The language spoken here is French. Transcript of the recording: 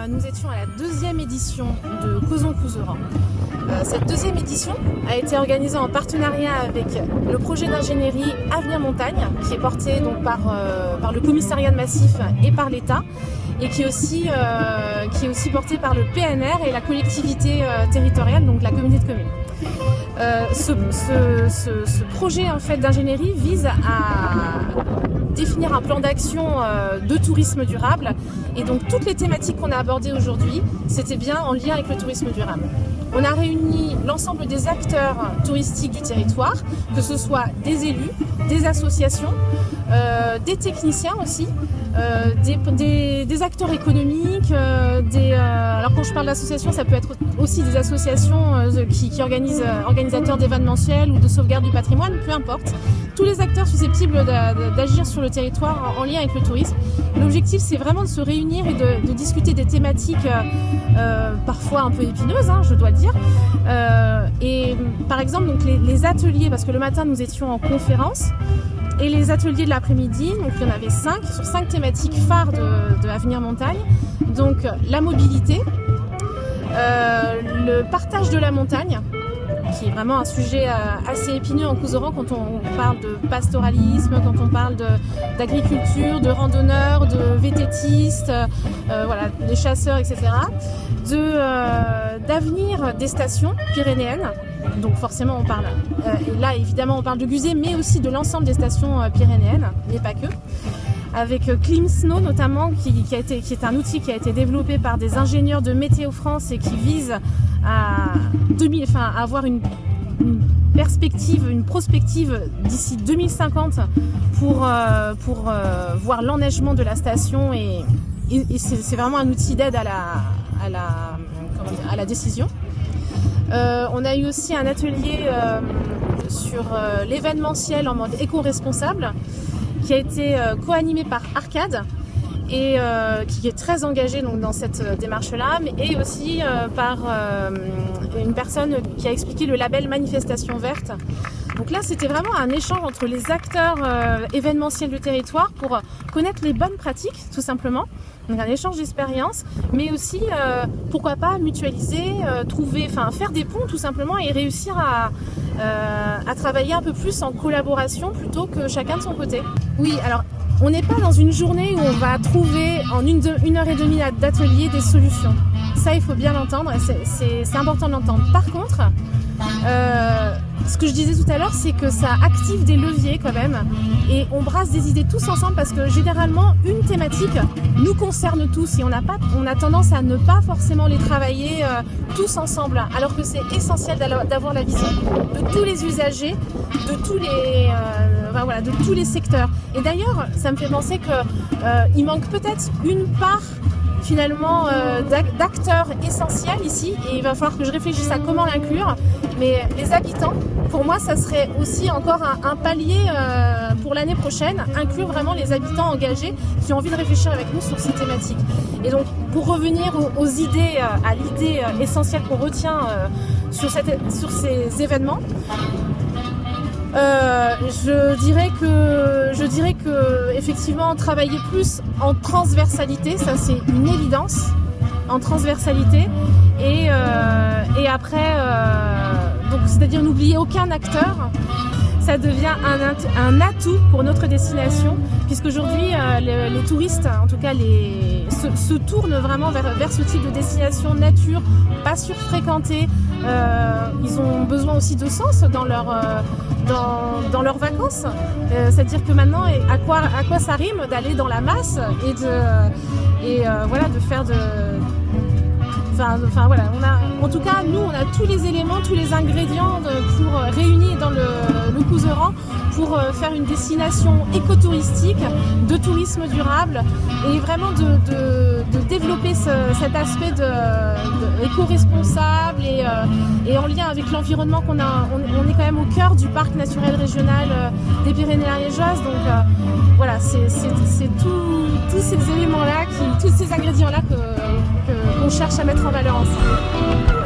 nous étions à la deuxième édition de Causons Couserans. Cette deuxième édition a été organisée en partenariat avec le projet d'ingénierie Avenir Montagne, qui est porté donc par le commissariat de massif et par l'État, et qui est aussi porté par le PNR et la collectivité territoriale, donc la communauté de communes. Ce projet en fait d'ingénierie vise à définir un plan d'action de tourisme durable, et donc toutes les thématiques qu'on a abordées aujourd'hui, c'était bien en lien avec le tourisme durable. On a réuni l'ensemble des acteurs touristiques du territoire, que ce soit des élus, des associations, des techniciens aussi, des acteurs économiques, alors quand je parle d'associations, ça peut être aussi des associations qui organisateurs d'événementiels ou de sauvegarde du patrimoine, peu importe. Tous les acteurs susceptibles d'agir sur le territoire en lien avec le tourisme. L'objectif, c'est vraiment de se réunir et de discuter des thématiques parfois un peu épineuses, je dois le dire. Et par exemple, donc les ateliers, parce que le matin, nous étions en conférence, et les ateliers de l'après-midi, donc il y en avait 5, sur 5 thématiques phares de Avenir Montagne. Donc la mobilité, le partage de la montagne, qui est vraiment un sujet assez épineux en Couserans quand on parle de pastoralisme, quand on parle d'agriculture, de randonneurs, de vététistes, voilà, des chasseurs, etc. D'avenir des stations pyrénéennes. Donc forcément on parle, et là évidemment on parle de Guzet, mais aussi de l'ensemble des stations pyrénéennes, mais pas que. Avec Climsnow notamment, qui est un outil qui a été développé par des ingénieurs de Météo France et qui vise à avoir une perspective, une prospective d'ici 2050 pour voir l'enneigement de la station, et c'est vraiment un outil d'aide à la décision. On a eu aussi un atelier sur l'événementiel en mode éco-responsable, qui a été co-animé par Arcade et qui est très engagé donc, dans cette démarche-là, et aussi par une personne qui a expliqué le label Manifestation Verte. Donc là, c'était vraiment un échange entre les acteurs événementiels du territoire pour connaître les bonnes pratiques, tout simplement. Donc un échange d'expériences, mais aussi, pourquoi pas, mutualiser, faire des ponts tout simplement, et réussir à travailler un peu plus en collaboration plutôt que chacun de son côté. Oui, alors on n'est pas dans une journée où on va trouver en une heure et demie d'atelier des solutions. Ça, il faut bien l'entendre, c'est important de l'entendre. Par contre, ce que je disais tout à l'heure, c'est que ça active des leviers quand même, et on brasse des idées tous ensemble, parce que généralement une thématique nous concerne tous, et on a tendance à ne pas forcément les travailler tous ensemble, alors que c'est essentiel d'avoir la vision de tous les usagers, de tous les secteurs. Et d'ailleurs, ça me fait penser qu'il manque peut-être une part finalement d'acteurs essentiels ici, et il va falloir que je réfléchisse à comment l'inclure. Mais les habitants, pour moi, ça serait aussi encore un palier pour l'année prochaine, inclure vraiment les habitants engagés qui ont envie de réfléchir avec nous sur ces thématiques. Et donc, pour revenir aux idées, à l'idée essentielle qu'on retient sur ces événements, je dirais que effectivement travailler plus en transversalité, ça c'est une évidence, en transversalité, et après donc c'est-à-dire n'oublier aucun acteur. Ça devient un atout pour notre destination, puisqu'aujourd'hui les touristes, en tout cas se tournent vraiment vers ce type de destination nature, pas surfréquentée. Ils ont besoin aussi de sens dans leurs vacances. C'est-à-dire que maintenant, à quoi ça rime d'aller dans la masse et de faire de... voilà, en tout cas, nous, on a tous les éléments, tous les ingrédients réunis dans le Couserans pour faire une destination écotouristique, de tourisme durable, et vraiment de développer cet aspect éco-responsable et en lien avec l'environnement qu'on a. On est quand même au cœur du parc naturel régional des Pyrénées-Ariégeoises, donc voilà, c'est tous ces éléments-là, tous ces ingrédients-là qu'on cherche à mettre en valeur ensemble.